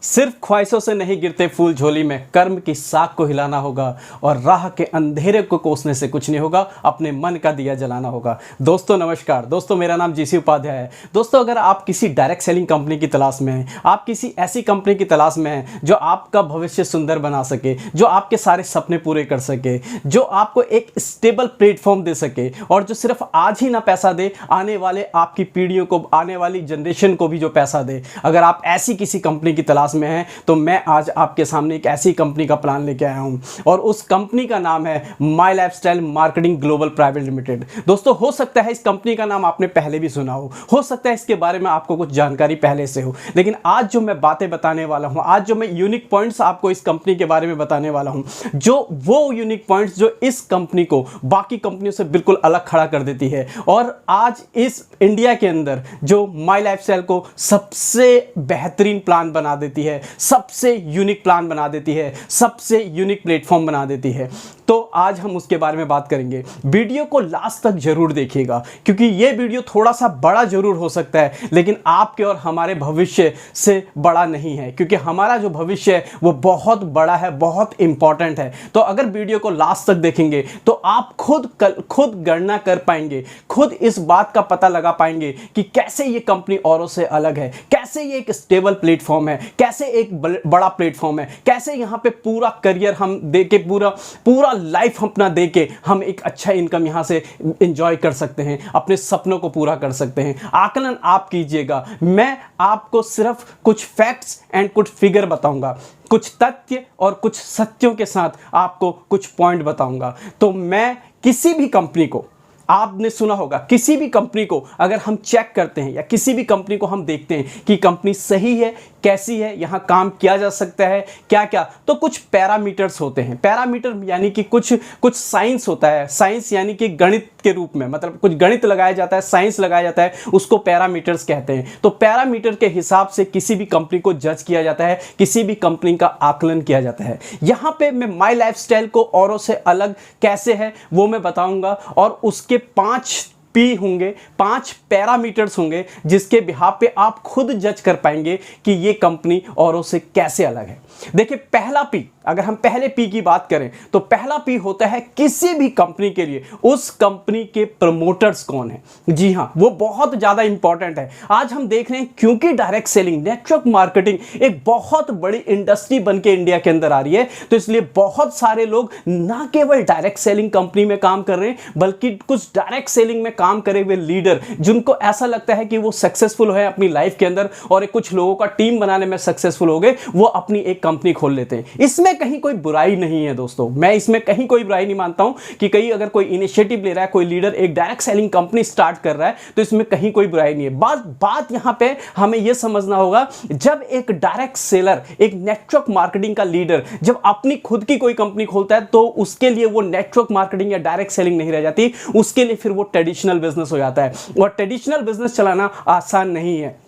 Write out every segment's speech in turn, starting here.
सिर्फ ख्वाहिशों से नहीं गिरते फूल झोली में, कर्म की साख को हिलाना होगा और राह के अंधेरे को कोसने से कुछ नहीं होगा, अपने मन का दिया जलाना होगा। दोस्तों नमस्कार। दोस्तों मेरा नाम जीसी उपाध्याय है। दोस्तों अगर आप किसी डायरेक्ट सेलिंग कंपनी की तलाश में हैं, आप किसी ऐसी कंपनी की तलाश में हैं जो आपका भविष्य सुंदर बना सके, जो आपके सारे सपने पूरे कर सके, जो आपको एक स्टेबल प्लेटफॉर्म दे सके और जो सिर्फ आज ही ना पैसा दे, आने वाले आपकी पीढ़ियों को, आने वाली जनरेशन को भी जो पैसा दे, अगर आप ऐसी किसी कंपनी की तलाश में हैं तो मैं आज आपके सामने एक ऐसी कंपनी का प्लान लेके आया हूं और उस कंपनी का नाम है my lifestyle marketing global private limited. दोस्तों हो सकता है इस कंपनी का नाम आपने पहले भी सुना हो सकता है इसके बारे में आपको कुछ जानकारी पहले से हो, लेकिन आज जो मैं बातें बताने वाला हूं, आज जो मैं यूनिक पॉइंट्स आपको इस कंपनी के बारे में बताने वाला हूं, जो वो यूनिक पॉइंट्स जो इस कंपनी को बाकी कंपनियों से बिल्कुल अलग खड़ा कर देती है और आज इस इंडिया के अंदर जो माई लाइफस्टाइल को सबसे बेहतरीन प्लान बना देती है, सबसे यूनिक प्लान बना देती है, सबसे यूनिक प्लेटफॉर्म बना देती है। तो आज हम उसके बारे में बात करेंगे। वीडियो को लास्ट तक जरूर देखिएगा क्योंकि ये वीडियो थोड़ा सा बड़ा जरूर हो सकता है लेकिन आपके और हमारे भविष्य से बड़ा नहीं है, क्योंकि हमारा जो भविष्य है वो बहुत बड़ा है, बहुत इंपॉर्टेंट है। तो अगर वीडियो को लास्ट तक देखेंगे तो आप खुद गणना कर पाएंगे, खुद इस बात का पता लगा पाएंगे कि कैसे ये कंपनी औरों से अलग है, कैसे ये एक स्टेबल प्लेटफॉर्म है, कैसे एक बड़ा प्लेटफॉर्म है, कैसे यहाँ पे पूरा करियर हम दे के, पूरा लाइफ अपना दे के हम एक अच्छा इनकम यहाँ से एंजॉय कर सकते हैं, अपने सपनों को पूरा कर सकते हैं। आकलन आप कीजिएगा, मैं आपको सिर्फ कुछ फैक्ट्स एंड कुछ फिगर बताऊंगा, कुछ तथ्य और कुछ सत्यों के साथ आपको कुछ पॉइंट बताऊंगा। तो मैं किसी भी कंपनी को, आपने सुना होगा, किसी भी कंपनी को अगर हम चेक करते हैं या किसी भी कंपनी को हम देखते हैं कि कंपनी सही है, कैसी है, यहाँ काम किया जा सकता है क्या क्या, तो कुछ पैरामीटर्स होते हैं। पैरामीटर यानी कि कुछ साइंस होता है। साइंस यानी कि गणित के रूप में, मतलब कुछ गणित लगाया जाता है, साइंस लगाया जाता है, उसको पैरामीटर्स कहते हैं। तो पैरामीटर के हिसाब से किसी भी कंपनी को जज किया जाता है, किसी भी कंपनी का आकलन किया जाता है। यहाँ पे मैं माई लाइफस्टाइल को औरों से अलग कैसे है वो मैं बताऊंगा और उसके 5 पी होंगे, 5 पैरामीटर्स होंगे जिसके बिहाफ पे आप खुद जज कर पाएंगे कि ये कंपनी औरों से कैसे अलग है। देखिए पहला पी, अगर हम पहले पी की बात करें तो पहला पी होता है किसी भी कंपनी के लिए उस कंपनी के प्रमोटर्स कौन है। जी हां, वो बहुत ज्यादा इंपॉर्टेंट है। आज हम देख रहे हैं क्योंकि डायरेक्ट सेलिंग, नेटवर्क मार्केटिंग एक बहुत बड़ी इंडस्ट्री बन के इंडिया के अंदर आ रही है, तो इसलिए बहुत सारे लोग ना केवल डायरेक्ट सेलिंग कंपनी में काम कर रहे हैं बल्कि कुछ डायरेक्ट सेलिंग में काम करे हुए लीडर जिनको ऐसा लगता है कि वो सक्सेसफुल है अपनी लाइफ के अंदर और कुछ लोगों का टीम बनाने में सक्सेसफुल हो गए, वो अपनी एक कंपनी खोल लेते हैं। इसमें कहीं कोई बुराई नहीं है दोस्तों, मैं इसमें कहीं कोई बुराई नहीं मानता हूं कि कहीं अगर कोई इनिशिएटिव ले रहा है, कोई लीडर एक डायरेक्ट सेलिंग कंपनी स्टार्ट कर रहा है तो इसमें कहीं कोई बुराई नहीं है। बात यहां पे हमें यह समझना होगा, जब एक डायरेक्ट सेलर, एक नेटवर्क मार्केटिंग का लीडर जब अपनी खुद की कोई कंपनी खोलता है तो उसके लिए वो नेटवर्क मार्केटिंग या डायरेक्ट सेलिंग नहीं रह जाती, उसके लिए फिर वो ट्रेडिशनल बिजनेस हो जाता है और ट्रेडिशनल बिजनेस चलाना आसान नहीं है।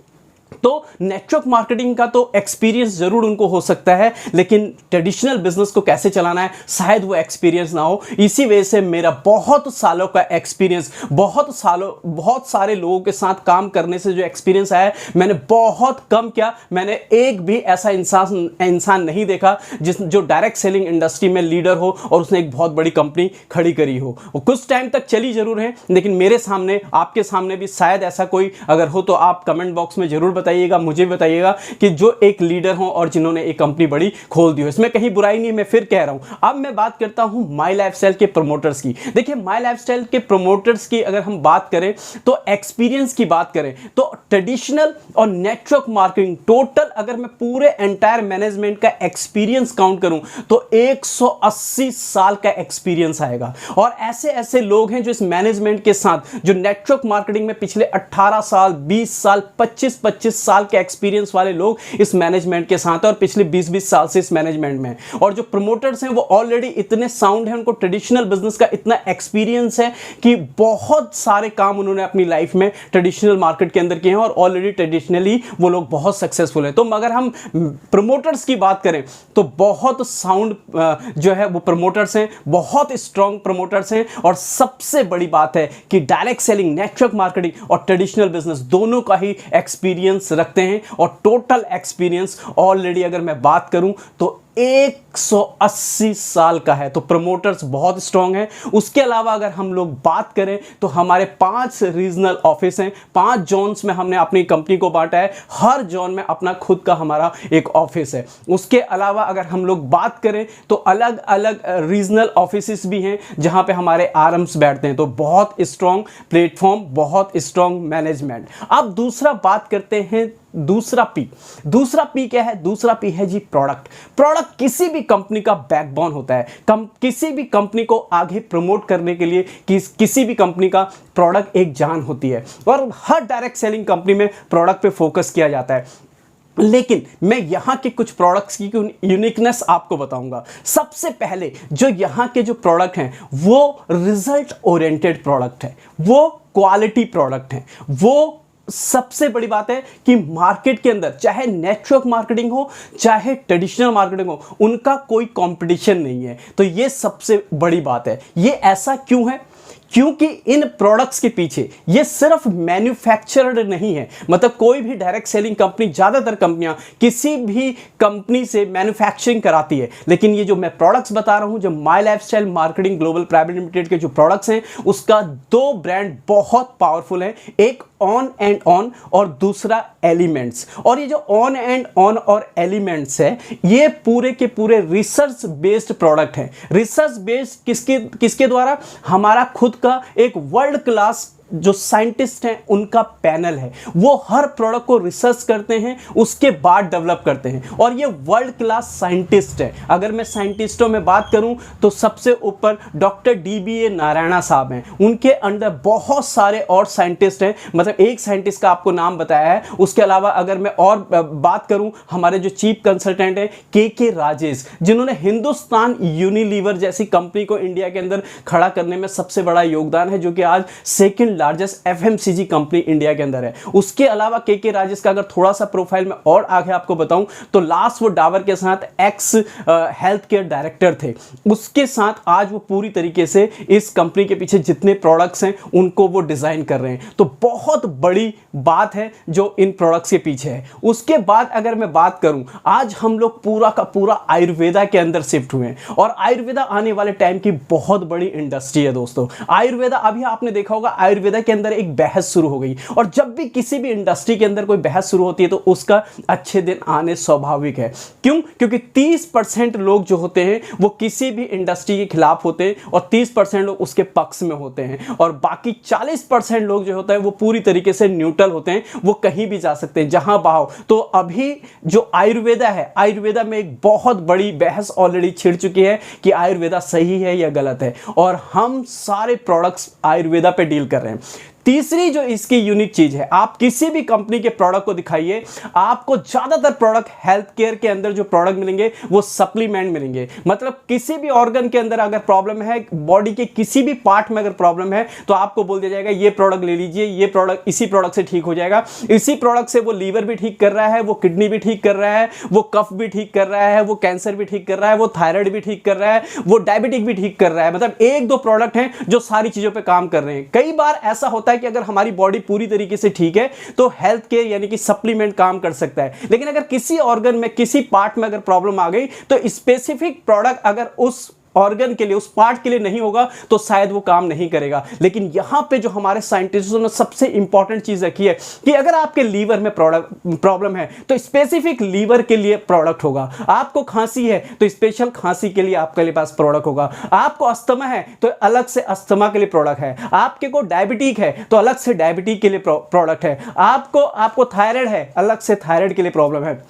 तो नेटवर्क मार्केटिंग का तो एक्सपीरियंस जरूर उनको हो सकता है लेकिन ट्रेडिशनल बिजनेस को कैसे चलाना है शायद वो एक्सपीरियंस ना हो। इसी वजह से मेरा बहुत सालों का एक्सपीरियंस, बहुत सारे लोगों के साथ काम करने से जो एक्सपीरियंस आया है, मैंने बहुत कम किया, मैंने एक भी ऐसा इंसान नहीं देखा जो डायरेक्ट सेलिंग इंडस्ट्री में लीडर हो और उसने एक बहुत बड़ी कंपनी खड़ी करी हो। वो कुछ टाइम तक चली जरूर है लेकिन मेरे सामने, आपके सामने भी शायद ऐसा कोई अगर हो तो आप कमेंट बॉक्स में जरूर बताइएगा, मुझे बताइएगा कि जो एक लीडर हो और जिन्होंने एक कंपनी बड़ी खोल दी हो। इसमें कहीं बुराई नहीं है, मैं फिर कह रहा हूं। अब मैं बात करता हूं माई लाइफस्टाइल के प्रमोटर्स की। देखिए माई लाइफस्टाइल के प्रमोटर्स की अगर हम बात करें तो एक्सपीरियंस की बात करें तो ट्रेडिशनल और नेटवर्क मार्केटिंग टोटल अगर मैं पूरे एंटायर मैनेजमेंट का एक्सपीरियंस काउंट करूं तो 180 साल का एक्सपीरियंस आएगा। और ऐसे लोग हैं जो इस मैनेजमेंट के साथ, जो नेटवर्क मार्केटिंग में पिछले 18 साल, 20 साल, 25 साल के एक्सपीरियंस वाले लोग इस मैनेजमेंट के साथ और पिछले 20 साल से इस मैनेजमेंट में। और जो प्रमोटर्स हैं वो ऑलरेडी इतने साउंड हैं, उनको ट्रेडिशनल बिजनेस का इतना एक्सपीरियंस है कि बहुत सारे काम उन्होंने अपनी लाइफ में ट्रेडिशनल मार्केट के अंदर किए हैं और ऑलरेडी ट्रेडिशनली वो लोग बहुत सक्सेसफुल हैं। तो अगर हम प्रमोटर्स की बात करें तो बहुत साउंड जो है वो प्रमोटर्स हैं, बहुत स्ट्रॉन्ग प्रमोटर्स हैं। और सबसे बड़ी बात है कि डायरेक्ट सेलिंग, नेटवर्क मार्केटिंग और ट्रेडिशनल बिजनेस दोनों का ही एक्सपीरियंस एक्सपीरियंस रखते हैं और टोटल एक्सपीरियंस ऑलरेडी अगर मैं बात करूं तो 180 साल का है। तो प्रमोटर्स बहुत स्ट्रांग हैं। उसके अलावा अगर हम लोग बात करें तो हमारे 5 रीजनल ऑफिस हैं, 5 जोन्स में हमने अपनी कंपनी को बांटा है। हर जोन में अपना खुद का हमारा एक ऑफिस है। उसके अलावा अगर हम लोग बात करें तो अलग अलग रीजनल ऑफिसेस भी हैं जहां पे हमारे आरएम्स बैठते हैं। तो बहुत स्ट्रांग प्लेटफॉर्म, बहुत स्ट्रांग मैनेजमेंट। अब दूसरा बात करते हैं दूसरा पी क्या है? दूसरा पी है जी प्रोडक्ट। प्रोडक्ट किसी भी कंपनी का बैकबोन होता है। किसी भी कंपनी को आगे प्रमोट करने के लिए किसी भी कंपनी का प्रोडक्ट एक जान होती है और हर डायरेक्ट सेलिंग कंपनी में प्रोडक्ट पे फोकस किया जाता है। लेकिन मैं यहां के कुछ प्रोडक्ट्स की यूनिकनेस आपको बताऊंगा। सबसे पहले जो यहां के जो प्रोडक्ट हैं वो रिजल्ट ओरिएंटेड प्रोडक्ट है, वो क्वालिटी प्रोडक्ट है। वो सबसे बड़ी बात है कि मार्केट के अंदर चाहे नेटवर्क मार्केटिंग हो चाहे ट्रेडिशनल मार्केटिंग हो, उनका कोई कंपटीशन नहीं है। तो ये सबसे बड़ी बात है। ये ऐसा क्यों है? क्योंकि इन प्रोडक्ट्स के पीछे ये सिर्फ मैन्युफैक्चरड नहीं है। मतलब कोई भी डायरेक्ट सेलिंग कंपनी, ज्यादातर कंपनियां किसी भी कंपनी से मैन्युफैक्चरिंग कराती है, लेकिन ये जो मैं प्रोडक्ट्स बता रहा हूं, जो my lifestyle marketing global private limited के जो प्रोडक्ट्स हैं, उसका 2 ब्रांड बहुत पावरफुल है। एक ऑन एंड ऑन और दूसरा एलिमेंट्स। और ये जो ऑन एंड ऑन और एलिमेंट्स है, ये पूरे के पूरे रिसर्च बेस्ड प्रोडक्ट है। रिसर्च बेस्ड किसके द्वारा? हमारा खुद का एक वर्ल्ड क्लास जो साइंटिस्ट हैं उनका पैनल है। वो हर प्रोडक्ट को रिसर्च करते हैं, उसके बाद डेवलप करते हैं और ये वर्ल्ड क्लास साइंटिस्ट है। अगर मैं साइंटिस्टों में बात करूं तो सबसे ऊपर डॉक्टर DBA नारायणा साहब हैं। उनके अंडर बहुत सारे और साइंटिस्ट हैं। मतलब एक साइंटिस्ट का आपको नाम बताया है। उसके अलावा अगर मैं और बात करूं, हमारे जो चीफ कंसल्टेंट हैं के राजेश, जिन्होंने हिंदुस्तान यूनिलीवर जैसी कंपनी को इंडिया के अंदर खड़ा करने में सबसे बड़ा योगदान है, जो कि आज second largest FMCG company India के अंदर है। उसके अलावा के राजेश का अगर थोड़ा सा प्रोफाइल में और आगे आपको बताऊं तो लास्ट वो डाबर के साथ एक्स हेल्थ केयर डायरेक्टर थे। उसके साथ आज वो पूरी तरीके से इस कंपनी के पीछे जितने प्रोडक्ट्स हैं उनको वो डिजाइन कर रहे हैं। तो बहुत बड़ी बात है जो इन प्रोडक्ट्स के पीछे है। उसके बाद अगर मैं बात करूं, आज हम लोग पूरा का पूरा आयुर्वेदा के अंदर शिफ्ट हुए हैं और आयुर्वेदा आने वाले टाइम की बहुत बड़ी इंडस्ट्री है दोस्तों। आयुर्वेदा, अभी आपने देखा होगा आयुर्वेदा के अंदर एक बहस शुरू हो गई और जब भी किसी भी इंडस्ट्री के अंदर कोई बहस शुरू होती है तो उसका अच्छे दिन आने स्वाभाविक है। क्यों? क्योंकि 30% लोग जो होते हैं वो किसी भी इंडस्ट्री के खिलाफ होते हैं और 30% लोग उसके पक्ष में होते हैं और बाकी 40% लोग जो होता है वो पूरी तरीके से न्यूट्रल होते हैं। वो कहीं भी जा सकते हैं, जहां बाहो। तो अभी जो आयुर्वेदा है, आयुर्वेदा में एक बहुत बड़ी बहस ऑलरेडी छिड़ चुकी है कि आयुर्वेदा सही है या गलत है और हम सारे प्रोडक्ट्स आयुर्वेदा पे डील कर रहे हैं। तीसरी जो इसकी यूनिक चीज है, आप किसी भी कंपनी के प्रोडक्ट को दिखाइए, आपको ज्यादातर प्रोडक्ट हेल्थ केयर के अंदर जो प्रोडक्ट मिलेंगे वो सप्लीमेंट मिलेंगे। मतलब किसी भी ऑर्गन के अंदर अगर प्रॉब्लम है, बॉडी के किसी भी पार्ट में अगर प्रॉब्लम है तो आपको बोल दिया जाएगा ये प्रोडक्ट ले लीजिए, ये प्रोडक्ट इसी प्रोडक्ट से ठीक हो जाएगा। इसी प्रोडक्ट से वो लीवर भी ठीक कर रहा है, वो किडनी भी ठीक कर रहा है, वो कफ भी ठीक कर रहा है, वो कैंसर भी ठीक कर रहा है, वो थायराइड भी ठीक कर रहा है, वो डायबिटिक भी ठीक कर रहा है। मतलब 1-2 प्रोडक्ट हैं जो सारी चीजों पर काम कर रहे हैं। कई बार ऐसा होता है कि अगर हमारी बॉडी पूरी तरीके से ठीक है तो हेल्थ केयर यानी कि सप्लीमेंट काम कर सकता है, लेकिन अगर किसी ऑर्गन में, किसी पार्ट में अगर प्रॉब्लम आ गई तो स्पेसिफिक प्रोडक्ट अगर उस ऑर्गन के लिए, उस पार्ट के लिए नहीं होगा तो शायद वो काम नहीं करेगा। लेकिन यहां पे जो हमारे साइंटिस्टों ने सबसे इंपॉर्टेंट चीज रखी है कि अगर आपके लीवर में प्रॉब्लम है तो स्पेसिफिक लीवर के लिए प्रोडक्ट होगा। आपको खांसी है तो स्पेशल खांसी के लिए आपके लिए पास प्रोडक्ट होगा। आपको अस्थमा है तो अलग से अस्थमा के लिए प्रोडक्ट है। आपके को डायबिटिक है तो अलग से डायबिटिक के लिए प्रोडक्ट है। आपको थायराइड है, अलग से थायराइड के लिए प्रॉब्लम है।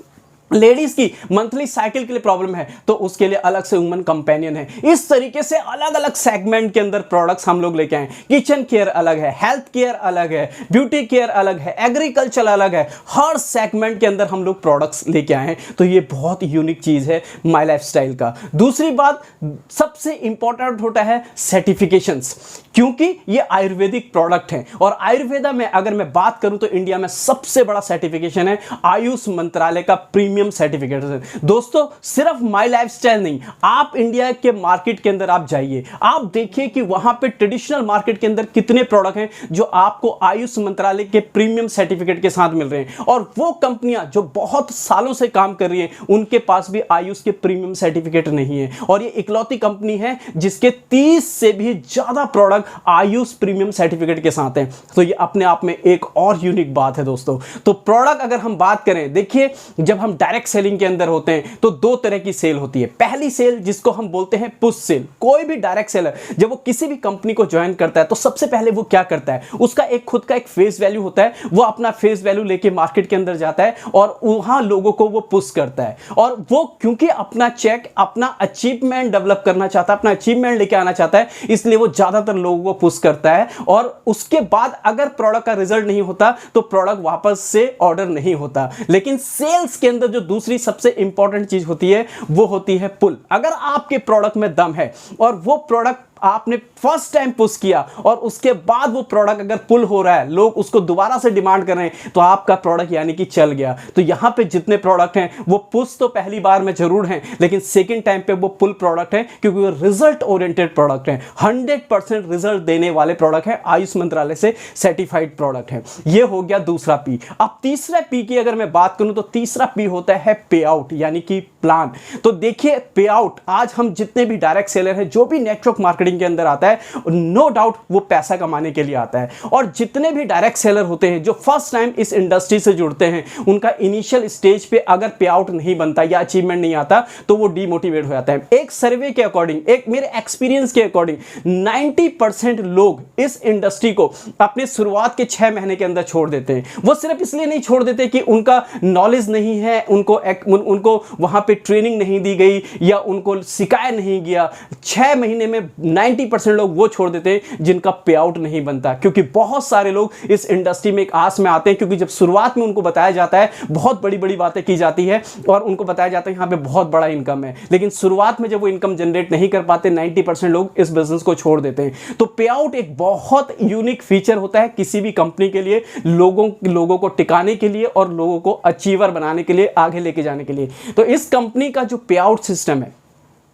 लेडीज की मंथली साइकिल के लिए प्रॉब्लम है तो उसके लिए अलग से वुमन कंपेनियन है। इस तरीके से अलग अलग सेगमेंट के अंदर प्रोडक्ट्स हम लोग लेके आए। किचन केयर अलग है, हेल्थ केयर अलग है, ब्यूटी केयर अलग है, एग्रीकल्चर अलग है। हर सेगमेंट के अंदर हम लोग प्रोडक्ट्स लेके आए हैं। तो ये बहुत यूनिक चीज है माय लाइफस्टाइल का। दूसरी बात, सबसे इंपॉर्टेंट होता है सर्टिफिकेशंस, क्योंकि ये आयुर्वेदिक प्रोडक्ट हैं और आयुर्वेदा में अगर मैं बात करूं तो इंडिया में सबसे बड़ा सर्टिफिकेशन है आयुष मंत्रालय का प्रीमियम प्रीमियम सर्टिफिकेट। दोस्तों सिर्फ माई लाइफस्टाइल नहीं, आप इंडिया के मार्केट के अंदर आप जाइए, आप देखिए कि वहां पे ट्रेडिशनल मार्केट के अंदर कितने प्रोडक्ट हैं जो आपको आयुष मंत्रालय के प्रीमियम सर्टिफिकेट के साथ मिल रहे हैं। और वो कंपनियां जो बहुत सालों से काम कर रही हैं उनके पास भी आयुष के प्रीमियम सर्टिफिकेट नहीं है। और ये इकलौती कंपनी है जिसके 30 से भी ज्यादा प्रोडक्ट आयुष प्रीमियम सर्टिफिकेट के साथ हैं। तो ये अपने आप में एक और यूनिक बात है दोस्तों। तो प्रोडक्ट अगर हम बात करें, देखिए जब हम डायरेक्ट सेलिंग के अंदर होते हैं तो दो तरह की सेल होती है। पहली सेल जिसको हम बोलते हैं पुश सेल। कोई भी डायरेक्ट सेलर जब वो किसी भी कंपनी को ज्वाइन करता है तो सबसे पहले वो क्या करता है, उसका एक खुद का एक फेस वैल्यू होता है, वो अपना फेस वैल्यू लेके मार्केट के अंदर जाता है और वहां लोगों को वो पुश करता है। और वो क्योंकि अपना चेक, अपना अचीवमेंट डेवलप करना चाहता है, अपना अचीवमेंट लेके आना चाहता है, इसलिए वो ज्यादातर लोगों को पुश करता है। और उसके बाद अगर प्रोडक्ट का रिजल्ट नहीं होता तो प्रोडक्ट वापस से ऑर्डर नहीं होता। लेकिन सेल्स के अंदर जो दूसरी सबसे इंपॉर्टेंट चीज होती है वो होती है पुल। अगर आपके प्रोडक्ट में दम है और वो प्रोडक्ट आपने फर्स्ट टाइम पुश किया और उसके बाद वो प्रोडक्ट अगर पुल हो रहा है, लोग उसको दोबारा से डिमांड कर रहे हैं, तो आपका प्रोडक्ट यानी कि चल गया। तो यहां पे जितने प्रोडक्ट हैं वो पुश तो पहली बार में जरूर हैं, लेकिन सेकंड टाइम पे वो पुल प्रोडक्ट है क्योंकि वो रिजल्ट ओरिएंटेड प्रोडक्ट है, 100% रिजल्ट देने वाले प्रोडक्ट है, आयुष मंत्रालय से सर्टिफाइड प्रोडक्ट है। ये हो गया दूसरा पी। अब तीसरा पी की अगर मैं बात करूं तो तीसरा पी होता है पे आउट यानी कि प्लान। तो देखिए पे आउट, आज हम जितने भी डायरेक्ट सेलर हैं, जो भी नेटवर्क मार्केटिंग के अंदर आता है, नो डाउट वो पैसा कमाने के लिए आता है। और जितने भी डायरेक्ट सेलर होते हैं जो फर्स्ट टाइम इस इंडस्ट्री से जुड़ते हैं, उनका इनिशियल स्टेज पे अगर पे आउट नहीं बनता या अचीवमेंट नहीं आता तो वो डीमोटिवेट हो जाता है। एक सर्वे के अकॉर्डिंग, एक मेरे एक्सपीरियंस के अकॉर्डिंग 90% लोग इस इंडस्ट्री को अपने शुरुआत के 6 महीने के अंदर छोड़ देते हैं। वो सिर्फ इसलिए नहीं छोड़ देते कि उनका नॉलेज नहीं है, उनको वहां पे ट्रेनिंग नहीं दी गई या उनको सिखाया नहीं गया। 6 महीने में 90% लोग वो छोड़ देते हैं जिनका पे आउट नहीं बनता। क्योंकि बहुत सारे लोग इस इंडस्ट्री में एक आस में आते हैं, क्योंकि जब शुरुआत में उनको बताया जाता है, बहुत बड़ी बड़ी बातें की जाती है और उनको बताया जाता है यहां पे बहुत बड़ा इनकम है, लेकिन शुरुआत में जब वो इनकम जनरेट नहीं कर पाते, 90% लोग इस बिजनेस को छोड़ देते हैं। तो पे आउट एक बहुत यूनिक फीचर होता है किसी भी कंपनी के लिए, लोगों को टिकाने के लिए और लोगों को अचीवर बनाने के लिए, आगे लेके जाने के लिए। तो इस कंपनी का जो पे आउट सिस्टम है,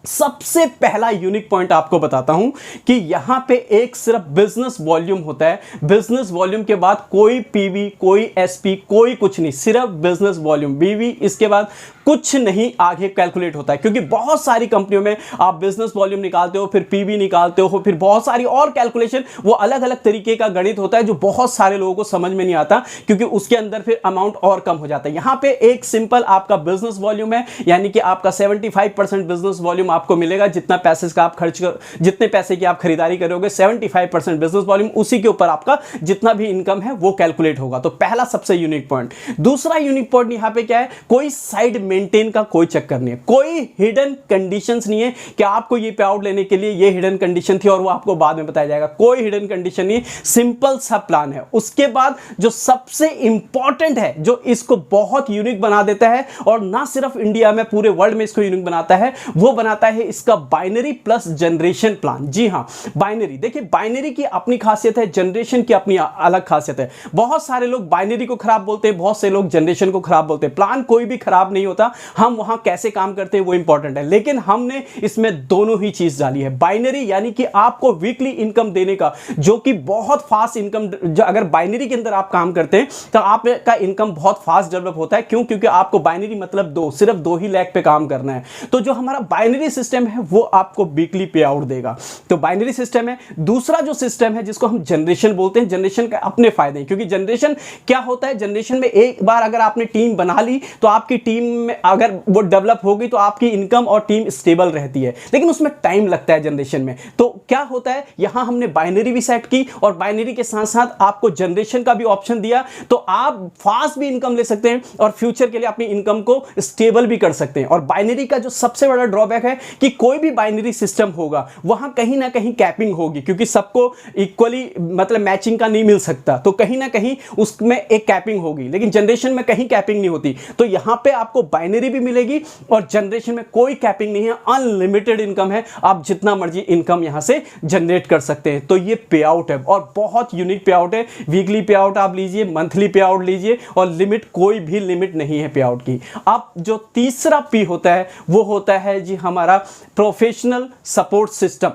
सबसे पहला यूनिक पॉइंट आपको बताता हूं कि यहां पे एक सिर्फ बिजनेस वॉल्यूम होता है। बिजनेस वॉल्यूम के बाद कोई पीवी, कोई एसपी, कोई कुछ नहीं, सिर्फ बिजनेस वॉल्यूम, बीवी, इसके बाद कुछ नहीं आगे कैलकुलेट होता है। क्योंकि बहुत सारी कंपनियों में आप बिजनेस वॉल्यूम निकालते हो, फिर पीवी निकालते हो, फिर बहुत सारी और कैलकुलेशन, वो अलग अलग तरीके का गणित होता है जो बहुत सारे लोगों को समझ में नहीं आता, क्योंकि उसके अंदर फिर अमाउंट और कम हो जाता है। यहां पे एक सिंपल आपका बिजनेस वॉल्यूम है, यानी कि आपका 75% बिजनेस वॉल्यूम आपको मिलेगा। जितना पैसे का आप खर्च कर, जितने पैसे की आप खरीदारी करोगे, 75% बिजनेस वॉल्यूम, उसी के ऊपर आपका जितना भी इनकम है वो कैलकुलेट होगा। तो पहला सबसे यूनिक पॉइंट। दूसरा यूनिक पॉइंट यहां पे क्या है, कोई साइड मेंटेन का कोई चक्कर नहीं है, कोई हिडन कंडीशंस नहीं है कि आपको ये पे आउट लेने के लिए ये हिडन कंडीशन थी और वो आपको बाद में बताया जाएगा। कोई हिडन कंडीशन नहीं, सिंपल सा प्लान है। उसके बाद जो सबसे इंपॉर्टेंट है, जो इसको बहुत यूनिक बना देता है और ना सिर्फ इंडिया में, पूरे वर्ल्ड में इसको यूनिक बनाता है, वो बनाता है इसका बाइनरी प्लस जनरेशन प्लान। जी हां, बाइनरी। देखिए बाइनरी की अपनी खासियत है, जनरेशन की अपनी अलग खासियत है। बहुत सारे लोग बाइनरी को खराब बोलते हैं, बहुत से लोग जनरेशन को खराब बोलते हैं। प्लान कोई भी खराब नहीं होता, हम वहां कैसे काम करते हैं वो इंपॉर्टेंट है, लेकिन हमने इसमें दोनों ही चीज डाली है। बाइनरी यानी कि आपको वीकली इनकम देने का, जो कि बहुत फास्ट इनकम, जो अगर बाइनरी के अंदर आप काम करते हैं तो आपका इनकम बहुत फास्ट डेवलप होता है। क्यों? क्योंकि आपको बाइनरी मतलब सिर्फ 2 ही लाख पे काम करना है। तो जो हमारा बाइनरी सिस्टम है वो आपको वीकली पे आउट देगा। तो बाइनरी सिस्टम है। दूसरा जो सिस्टम है जिसको हम जनरेशन बोलते हैं, जनरेशन के अपने फायदे हैं, क्योंकि जनरेशन क्या होता है, जनरेशन में एक बार अगर आपने टीम बना ली तो आपकी टीम में अगर वो डेवलप हो गई तो आपकी इनकम और टीम स्टेबल रहती है, लेकिन उसमें टाइम लगता है जनरेशन में। तो क्या होता है, यहां हमने बाइनरी भी सेट की और बाइनरी के साथ साथ आपको जनरेशन का भी ऑप्शन दिया, तो आप फास्ट भी इनकम ले सकते हैं और फ्यूचर के लिए अपनी इनकम को स्टेबल भी कर सकते हैं। और बाइनरी का जो सबसे बड़ा ड्रॉबैक है कि कोई भी बाइनरी सिस्टम होगा वहां कहीं ना कहीं कैपिंग होगी, क्योंकि सबको इक्वली मतलब मैचिंग का नहीं मिल सकता, तो कहीं ना कहीं उसमें एक कैपिंग होगी, लेकिन जनरेशन में कहीं कैपिंग नहीं होती। तो यहां पे आपको बाइनरी भी मिलेगी और जनरेशन में कोई कैपिंग नहीं है, अनलिमिटेड इनकम है, आप जितना मर्जी इनकम यहां से जनरेट कर सकते हैं। तो ये पे आउट है और बहुत यूनिक पे आउट है। वीकली पे आउट आप लीजिए, मंथली पे आउट लीजिए और लिमिट, कोई भी लिमिट नहीं है पे आउट की। अब जो तीसरा पी होता है वो होता है जी हमारा प्रोफेशनल सपोर्ट सिस्टम।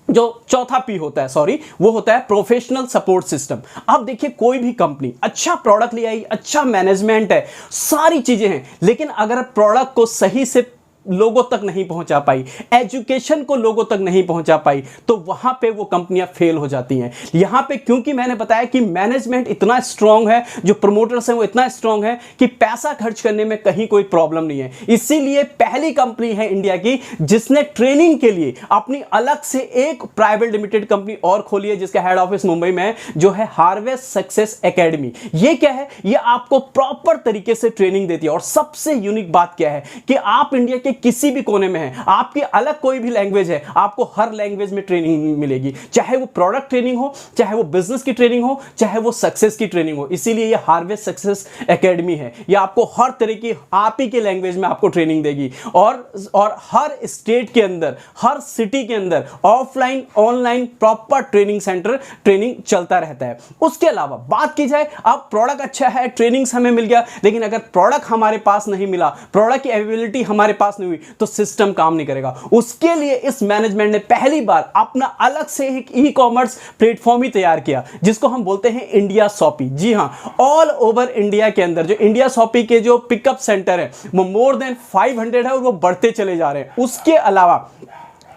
जो चौथा पी होता है, सॉरी, वो होता है प्रोफेशनल सपोर्ट सिस्टम। अब देखिए, कोई भी कंपनी अच्छा प्रोडक्ट ले आई, अच्छा मैनेजमेंट है, सारी चीजें हैं, लेकिन अगर प्रोडक्ट को सही से लोगों तक नहीं पहुंचा पाई, एजुकेशन को लोगों तक नहीं पहुंचा पाई, तो वहां पे वो कंपनियां फेल हो जाती हैं। यहां पे क्योंकि मैंने बताया कि मैनेजमेंट इतना स्ट्रांग है, जो प्रमोटर्स हैं वो इतना स्ट्रांग है कि पैसा खर्च करने में कहीं कोई प्रॉब्लम नहीं है। इसीलिए पहली कंपनी है इंडिया की जिसने ट्रेनिंग के लिए अपनी अलग से एक प्राइवेट लिमिटेड कंपनी और खोली है, जिसका हेड ऑफिस मुंबई में है, जो है हार्वेस्ट सक्सेस एकेडमी। ये क्या है? ये आपको प्रॉपर तरीके से ट्रेनिंग देती है। और सबसे यूनिक बात क्या है कि आप इंडिया के किसी भी कोने में है, आपकी अलग कोई भी लैंग्वेज है, आपको हर लैंग्वेज में ट्रेनिंग मिलेगी, चाहे वो प्रोडक्ट ट्रेनिंग हो, चाहे वो बिजनेस की ट्रेनिंग हो, चाहे वो सक्सेस की ट्रेनिंग हो। इसीलिए ये हार्वेस्ट सक्सेस एकेडमी है। ये आपको हर तरह की आप ही के लैंग्वेज में आपको ट्रेनिंग देगी और हर स्टेट के अंदर, हर सिटी के अंदर offline online proper training centre training चलता रहता है। उसके अलावा बात की जाए, अब प्रोडक्ट अच्छा है, ट्रेनिंग हमें मिल गया, लेकिन अगर प्रोडक्ट हमारे पास नहीं मिला, प्रोडक्ट की अवेलेबिलिटी हमारे पास नहीं हुई, तो सिस्टम काम नहीं करेगा। उसके लिए इस मैनेजमेंट ने पहली बार अपना अलग से एक ई कॉमर्स प्लेटफॉर्म ही तैयार किया, जिसको हम बोलते हैं इंडिया शॉपी। जी हां, ऑल ओवर इंडिया के अंदर जो इंडिया शॉपी के जो पिकअप सेंटर है वो मोर देन 500 है और वो बढ़ते चले जा रहे हैं। उसके अलावा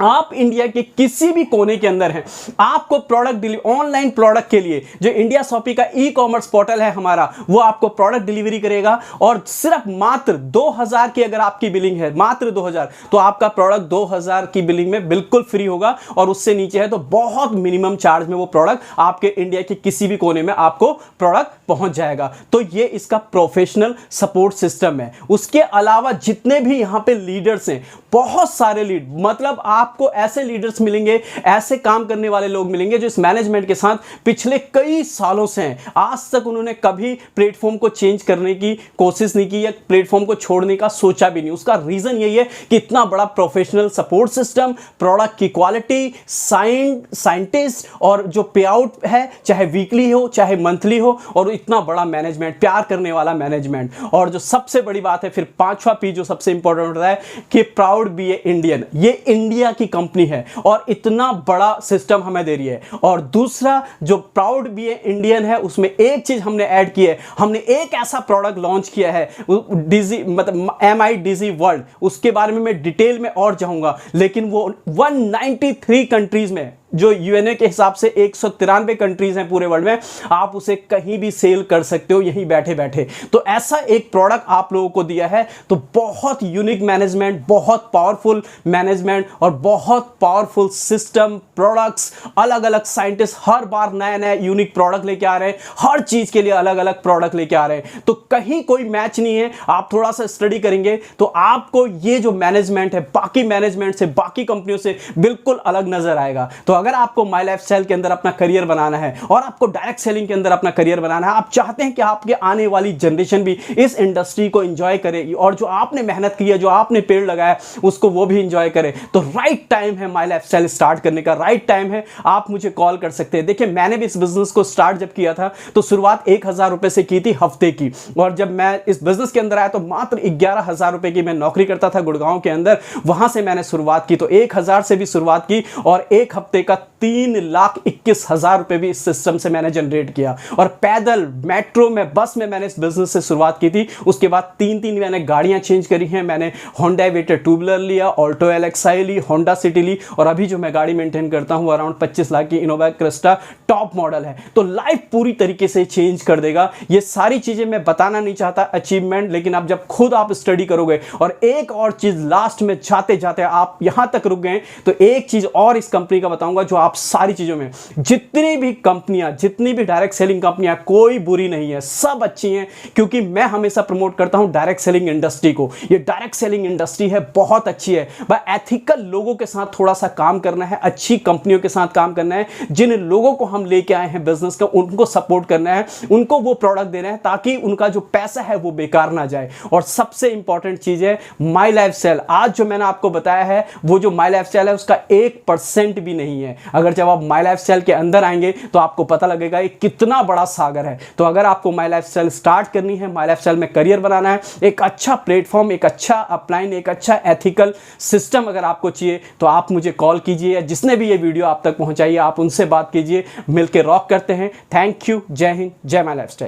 आप इंडिया के किसी भी कोने के अंदर हैं, आपको प्रोडक्ट ऑनलाइन प्रोडक्ट के लिए जो इंडिया शॉपी का ई कॉमर्स पोर्टल है हमारा, वो आपको प्रोडक्ट डिलीवरी करेगा। और सिर्फ मात्र 2000 की अगर आपकी बिलिंग है, मात्र 2000, तो आपका प्रोडक्ट 2000 की बिलिंग में बिल्कुल फ्री होगा। और उससे नीचे है तो बहुत मिनिमम चार्ज में वो प्रोडक्ट आपके इंडिया के किसी भी कोने में आपको प्रोडक्ट पहुंच जाएगा। तो ये इसका प्रोफेशनल सपोर्ट सिस्टम है। उसके अलावा जितने भी यहां पे लीडर्स हैं, बहुत सारे लीड, मतलब आपको ऐसे लीडर्स मिलेंगे, ऐसे काम करने वाले लोग मिलेंगे जो इस मैनेजमेंट के साथ पिछले कई सालों से हैं। आज तक उन्होंने कभी प्लेटफॉर्म को चेंज करने की कोशिश नहीं की या प्लेटफॉर्म को छोड़ने का सोचा भी नहीं। उसका रीजन यही है कि इतना बड़ा प्रोफेशनल सपोर्ट सिस्टम, प्रोडक्ट की क्वालिटी, साइंटिस्ट और जो पे आउट है, चाहे वीकली हो चाहे मंथली हो, और इतना बड़ा मैनेजमेंट, प्यार करने वाला मैनेजमेंट। और जो सबसे बड़ी बात है, फिर पांचवा पी जो सबसे इंपॉर्टेंट होता है कि प्राउड बी ए इंडियन। ये इंडिया की कंपनी है और इतना बड़ा सिस्टम हमें दे रही है। और दूसरा जो प्राउड बी ए इंडियन है, उसमें एक चीज हमने ऐड की है, हमने एक ऐसा प्रोडक्ट लॉन्च किया है, डीजी मतलब MIDZ वर्ल्ड, उसके बारे में मैं डिटेल में और जाऊंगा, लेकिन वो 193 कंट्रीज में, जो यूएनए के हिसाब से 193 कंट्रीज हैं पूरे वर्ल्ड में, आप उसे कहीं भी सेल कर सकते हो यहीं बैठे बैठे। तो ऐसा एक प्रोडक्ट आप लोगों को दिया है। तो बहुत यूनिक मैनेजमेंट, बहुत पावरफुल मैनेजमेंट और बहुत पावरफुल सिस्टम, प्रोडक्ट्स, अलग अलग साइंटिस्ट हर बार नया नया यूनिक प्रोडक्ट लेके आ रहे हैं, हर चीज के लिए अलग अलग प्रोडक्ट लेके आ रहे हैं। तो कहीं कोई मैच नहीं है। आप थोड़ा सा स्टडी करेंगे तो आपको ये जो मैनेजमेंट है बाकी मैनेजमेंट से, बाकी कंपनियों से बिल्कुल अलग नजर आएगा। तो अगर आपको माई लाइफस्टाइल के अंदर अपना करियर बनाना है और आपको डायरेक्ट सेलिंग के अंदर अपना करियर बनाना है, आप चाहते हैं कि आपके आने वाली जनरेशन भी इस इंडस्ट्री को एंजॉय करे और जो आपने मेहनत की है, जो आपने पेड़ लगाया उसको वो भी एंजॉय करे, तो राइट टाइम है माई लाइफस्टाइल स्टार्ट करने का, राइट टाइम है। आप मुझे कॉल कर सकते हैं। देखिए, मैंने भी इस बिजनेस को स्टार्ट जब किया था तो शुरुआत 1000 रुपए से की थी हफ्ते की, और जब मैं इस बिजनेस के अंदर आया तो मात्र 11,000 रुपए की मैं नौकरी करता था गुड़गांव के अंदर। वहां से मैंने शुरुआत की, तो 1000 से भी शुरुआत की और एक हफ्ते का 3,21,000 रुपए भी इस सिस्टम से मैंने जनरेट किया। और पैदल, मेट्रो में, बस में मैंने इस बिजनेस से शुरुआत की थी। उसके बाद 3 मैंने गाड़ियां चेंज करी हैं। मैंने होंडा वेटर टू व्हीलर लिया, ऑल्टो LXi ली, होंडा सिटी ली, और अभी जो मैं गाड़ी मेंटेन करता हूं अराउंड 25 लाख की इनोवा क्रिस्टा टॉप मॉडल है। तो लाइफ पूरी तरीके से चेंज कर देगा। ये सारी चीजें मैं बताना नहीं चाहता अचीवमेंट, लेकिन अब जब खुद आप स्टडी करोगे, और एक और चीज लास्ट में जाते जाते आप यहां तक रुक गए, तो एक चीज और इस कंपनी का बताऊंगा चाहूंगा जो आप सारी चीजों में, जितनी भी कंपनियां, जितनी भी डायरेक्ट सेलिंग कंपनियां, कोई बुरी नहीं है, सब अच्छी हैं, क्योंकि मैं हमेशा प्रमोट करता हूं डायरेक्ट सेलिंग इंडस्ट्री को। ये डायरेक्ट सेलिंग इंडस्ट्री है, बहुत अच्छी है भाई। एथिकल लोगों के साथ थोड़ा सा काम करना है, अच्छी कंपनियों के साथ काम करना है, जिन लोगों को हम लेके आए हैं बिजनेस का, उनको सपोर्ट करना है, उनको वो प्रोडक्ट देना है ताकि उनका जो पैसा है वो बेकार ना जाए। और सबसे इंपॉर्टेंट चीज है माई लाइफ स्टाइल। आज जो मैंने आपको बताया है वो जो माई लाइफ स्टाइल है उसका 1% भी नहीं है। अगर जब आप माई लाइफ स्टाइल के अंदर आएंगे तो आपको पता लगेगा ये कितना बड़ा सागर है। तो अगर आपको माई लाइफ स्टाइल स्टार्ट करनी है, माई लाइफ स्टाइल में करियर बनाना है, एक अच्छा प्लेटफॉर्म, एक अच्छा अपलाइन, एक अच्छा एथिकल सिस्टम अगर आपको चाहिए तो आप मुझे कॉल कीजिए, या जिसने भी ये वीडियो आप तक पहुंचाई आप उनसे बात कीजिए। मिलकर रॉक करते हैं। Thank you. जय हिंद, जय माई लाइफ स्टाइल।